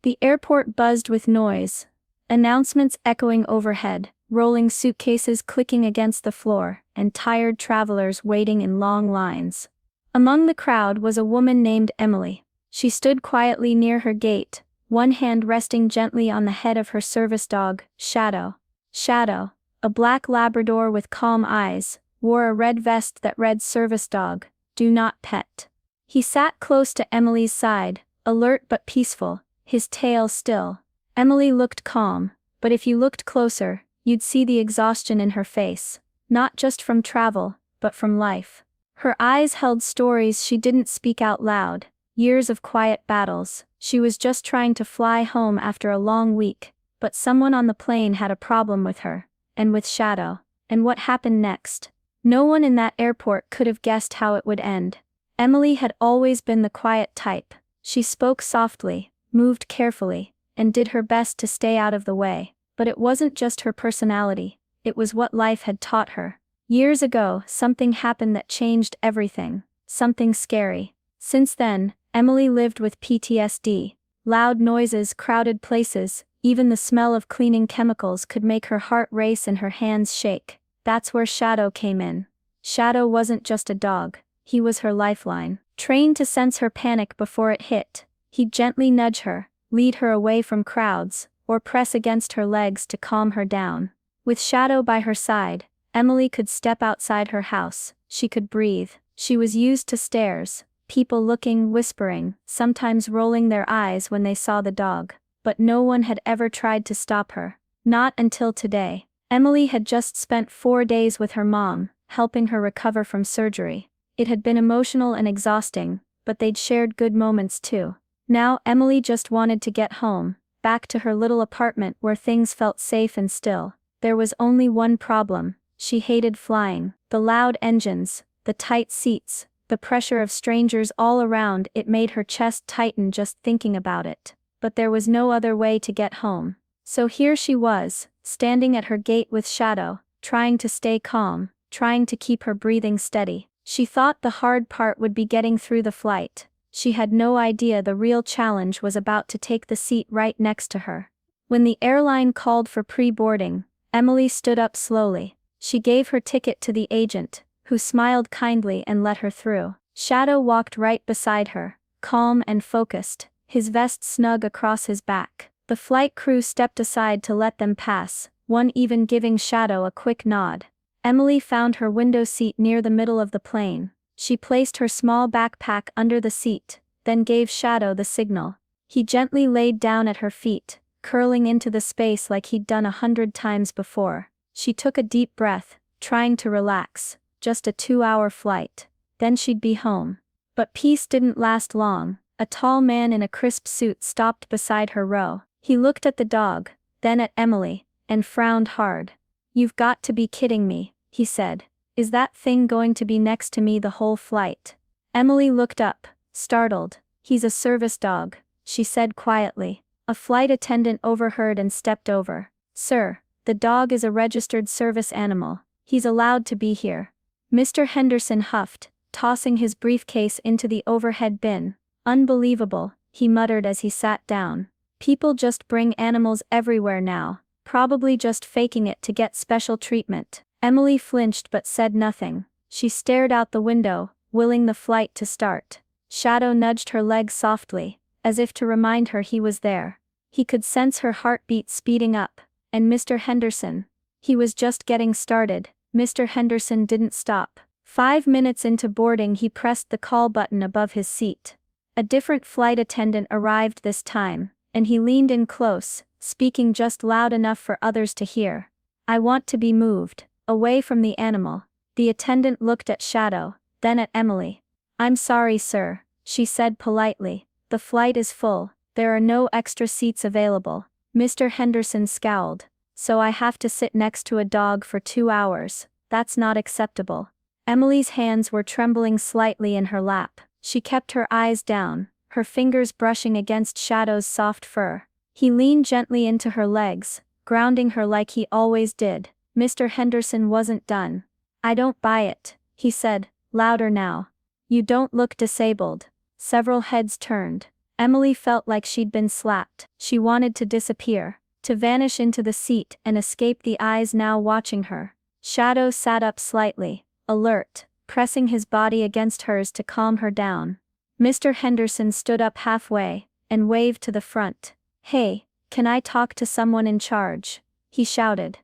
The airport buzzed with noise. Announcements echoing overhead, rolling suitcases clicking against the floor, and tired travelers waiting in long lines. Among the crowd was a woman named Emily. She stood quietly near her gate, one hand resting gently on the head of her service dog, Shadow. Shadow, a black Labrador with calm eyes, wore a red vest that read "Service Dog, Do Not Pet." He sat close to Emily's side, alert but peaceful, his tail still. Emily looked calm, but if you looked closer, you'd see the exhaustion in her face, not just from travel, but from life. Her eyes held stories she didn't speak out loud, years of quiet battles. She was just trying to fly home after a long week, but someone on the plane had a problem with her, and with Shadow, and what happened next. No one in that airport could have guessed how it would end. Emily had always been the quiet type. She spoke softly, moved carefully, and did her best to stay out of the way, but it wasn't just her personality, it was what life had taught her. Years ago, something happened that changed everything, something scary. Since then, Emily lived with PTSD. Loud noises, crowded places, even the smell of cleaning chemicals could make her heart race and her hands shake. That's where Shadow came in. Shadow wasn't just a dog, he was her lifeline. Trained to sense her panic before it hit, he'd gently nudge her, lead her away from crowds, or press against her legs to calm her down. With Shadow by her side, Emily could step outside her house, she could breathe. She was used to stares, people looking, whispering, sometimes rolling their eyes when they saw the dog, but no one had ever tried to stop her. Not until today. Emily had just spent 4 days with her mom, helping her recover from surgery. It had been emotional and exhausting, but they'd shared good moments too. Now Emily just wanted to get home, back to her little apartment where things felt safe and still. There was only one problem. She hated flying. The loud engines, the tight seats, the pressure of strangers all around. It made her chest tighten just thinking about it. But there was no other way to get home. So here she was, standing at her gate with Shadow, trying to stay calm, trying to keep her breathing steady. She thought the hard part would be getting through the flight. She had no idea the real challenge was about to take the seat right next to her. When the airline called for pre-boarding, Emily stood up slowly. She gave her ticket to the agent, who smiled kindly and let her through. Shadow walked right beside her, calm and focused, his vest snug across his back. The flight crew stepped aside to let them pass, one even giving Shadow a quick nod. Emily found her window seat near the middle of the plane. She placed her small backpack under the seat, then gave Shadow the signal. He gently laid down at her feet, curling into the space like he'd done 100 times before. She took a deep breath, trying to relax. Just a 2-hour flight. Then she'd be home. But peace didn't last long. A tall man in a crisp suit stopped beside her row. He looked at the dog, then at Emily, and frowned hard. "You've got to be kidding me," he said. "Is that thing going to be next to me the whole flight?" Emily looked up, startled. "He's a service dog," she said quietly. A flight attendant overheard and stepped over. "Sir, the dog is a registered service animal. He's allowed to be here." Mr. Henderson huffed, tossing his briefcase into the overhead bin. "Unbelievable," he muttered as he sat down. "People just bring animals everywhere now, probably just faking it to get special treatment." Emily flinched but said nothing. She stared out the window, willing the flight to start. Shadow nudged her leg softly, as if to remind her he was there. He could sense her heartbeat speeding up. And Mr. Henderson? He was just getting started. Mr. Henderson didn't stop. 5 minutes into boarding, he pressed the call button above his seat. A different flight attendant arrived this time, and he leaned in close, speaking just loud enough for others to hear. "I want to be moved, away from the animal." The attendant looked at Shadow, then at Emily. "I'm sorry, sir," she said politely. "The flight is full, there are no extra seats available." Mr. Henderson scowled. "So I have to sit next to a dog for 2 hours, that's not acceptable." Emily's hands were trembling slightly in her lap. She kept her eyes down, her fingers brushing against Shadow's soft fur. He leaned gently into her legs, grounding her like he always did. Mr. Henderson wasn't done. "I don't buy it," he said, louder now. "You don't look disabled." Several heads turned. Emily felt like she'd been slapped. She wanted to disappear, to vanish into the seat and escape the eyes now watching her. Shadow sat up slightly, alert, pressing his body against hers to calm her down. Mr. Henderson stood up halfway, and waved to the front. "Hey, can I talk to someone in charge?" he shouted.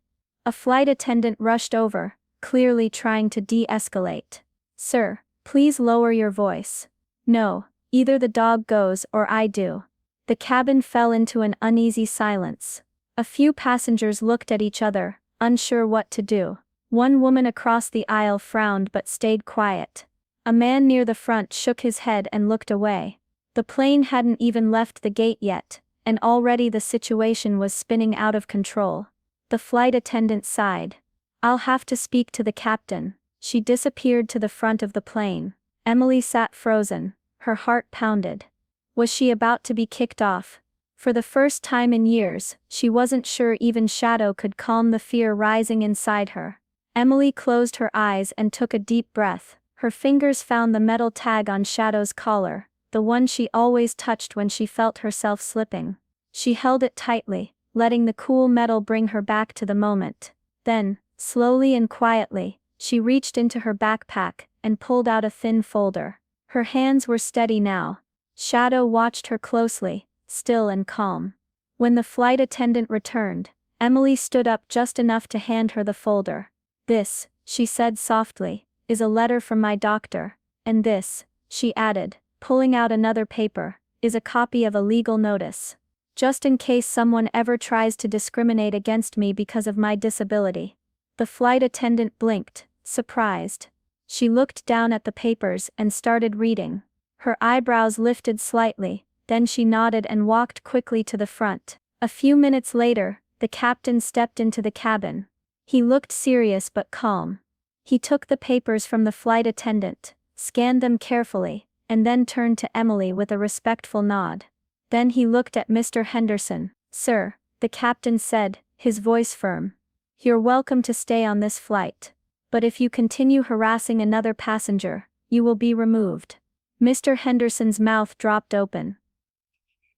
A flight attendant rushed over, clearly trying to de-escalate. "Sir, please lower your voice." "No, either the dog goes or I do." The cabin fell into an uneasy silence. A few passengers looked at each other, unsure what to do. One woman across the aisle frowned but stayed quiet. A man near the front shook his head and looked away. The plane hadn't even left the gate yet, and already the situation was spinning out of control. The flight attendant sighed. "I'll have to speak to the captain." She disappeared to the front of the plane. Emily sat frozen, her heart pounded. Was she about to be kicked off? For the first time in years, she wasn't sure even Shadow could calm the fear rising inside her. Emily closed her eyes and took a deep breath. Her fingers found the metal tag on Shadow's collar, the one she always touched when she felt herself slipping. She held it tightly, letting the cool metal bring her back to the moment. Then, slowly and quietly, she reached into her backpack and pulled out a thin folder. Her hands were steady now. Shadow watched her closely, still and calm. When the flight attendant returned, Emily stood up just enough to hand her the folder. "This," she said softly, "is a letter from my doctor, and this," she added, pulling out another paper, "is a copy of a legal notice. Just in case someone ever tries to discriminate against me because of my disability." The flight attendant blinked, surprised. She looked down at the papers and started reading. Her eyebrows lifted slightly, then she nodded and walked quickly to the front. A few minutes later, the captain stepped into the cabin. He looked serious but calm. He took the papers from the flight attendant, scanned them carefully, and then turned to Emily with a respectful nod. Then he looked at Mr. Henderson. "Sir," the captain said, his voice firm. "You're welcome to stay on this flight. But if you continue harassing another passenger, you will be removed." Mr. Henderson's mouth dropped open.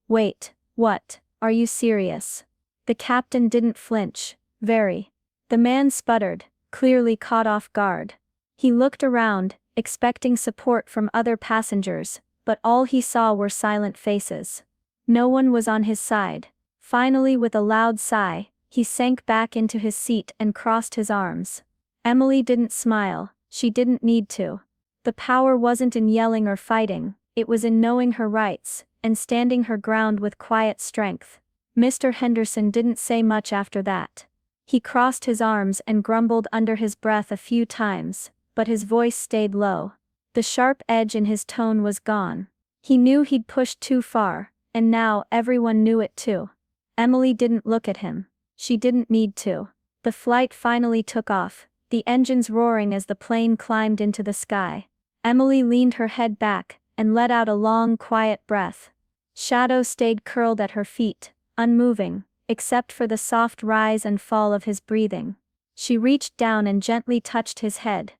"Wait, what, are you serious?" The captain didn't flinch. "Very." The man sputtered, clearly caught off guard. He looked around, expecting support from other passengers, but all he saw were silent faces. No one was on his side. Finally, with a loud sigh, he sank back into his seat and crossed his arms. Emily didn't smile, she didn't need to. The power wasn't in yelling or fighting, it was in knowing her rights, and standing her ground with quiet strength. Mr. Henderson didn't say much after that. He crossed his arms and grumbled under his breath a few times, but his voice stayed low. The sharp edge in his tone was gone. He knew he'd pushed too far, and now everyone knew it too. Emily didn't look at him. She didn't need to. The flight finally took off, the engines roaring as the plane climbed into the sky. Emily leaned her head back, and let out a long, quiet breath. Shadow stayed curled at her feet, unmoving, except for the soft rise and fall of his breathing. She reached down and gently touched his head.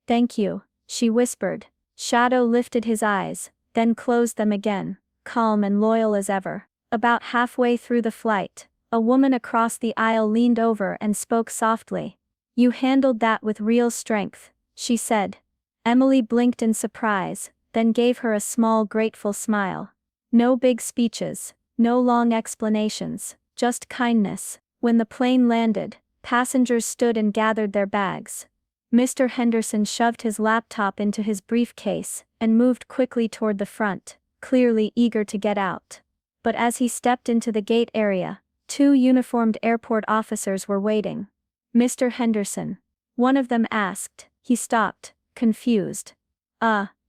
"Thank you," she whispered. Shadow lifted his eyes, then closed them again, calm and loyal as ever. About halfway through the flight, a woman across the aisle leaned over and spoke softly. "You handled that with real strength," she said. Emily blinked in surprise, then gave her a small grateful smile. No big speeches, no long explanations, just kindness. When the plane landed, passengers stood and gathered their bags. Mr. Henderson shoved his laptop into his briefcase and moved quickly toward the front, clearly eager to get out. But as he stepped into the gate area, two uniformed airport officers were waiting. "Mr. Henderson?" one of them asked. He stopped, confused.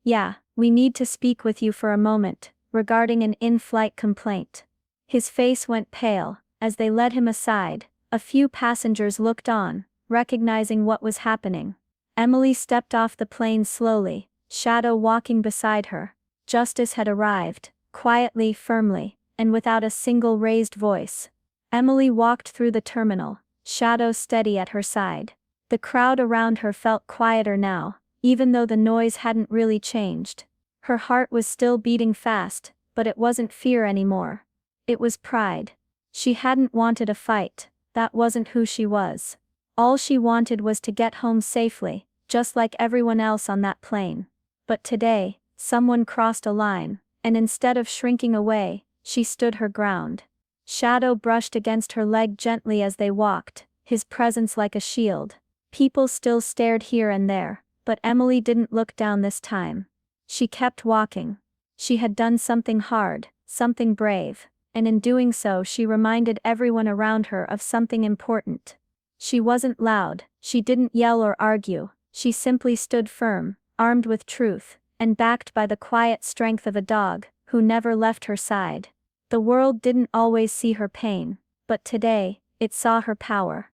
Yeah, we need to speak with you for a moment, regarding an in-flight complaint." His face went pale. As they led him aside, a few passengers looked on, recognizing what was happening. Emily stepped off the plane slowly, Shadow walking beside her. Justice had arrived, quietly, firmly, and without a single raised voice. Emily walked through the terminal, Shadow steady at her side. The crowd around her felt quieter now, even though the noise hadn't really changed. Her heart was still beating fast, but it wasn't fear anymore. It was pride. She hadn't wanted a fight, that wasn't who she was. All she wanted was to get home safely, just like everyone else on that plane. But today, someone crossed a line, and instead of shrinking away, she stood her ground. Shadow brushed against her leg gently as they walked, his presence like a shield. People still stared here and there, but Emily didn't look down this time. She kept walking. She had done something hard, something brave, and in doing so she reminded everyone around her of something important. She wasn't loud, she didn't yell or argue, she simply stood firm, armed with truth, and backed by the quiet strength of a dog, who never left her side. The world didn't always see her pain, but today, it saw her power.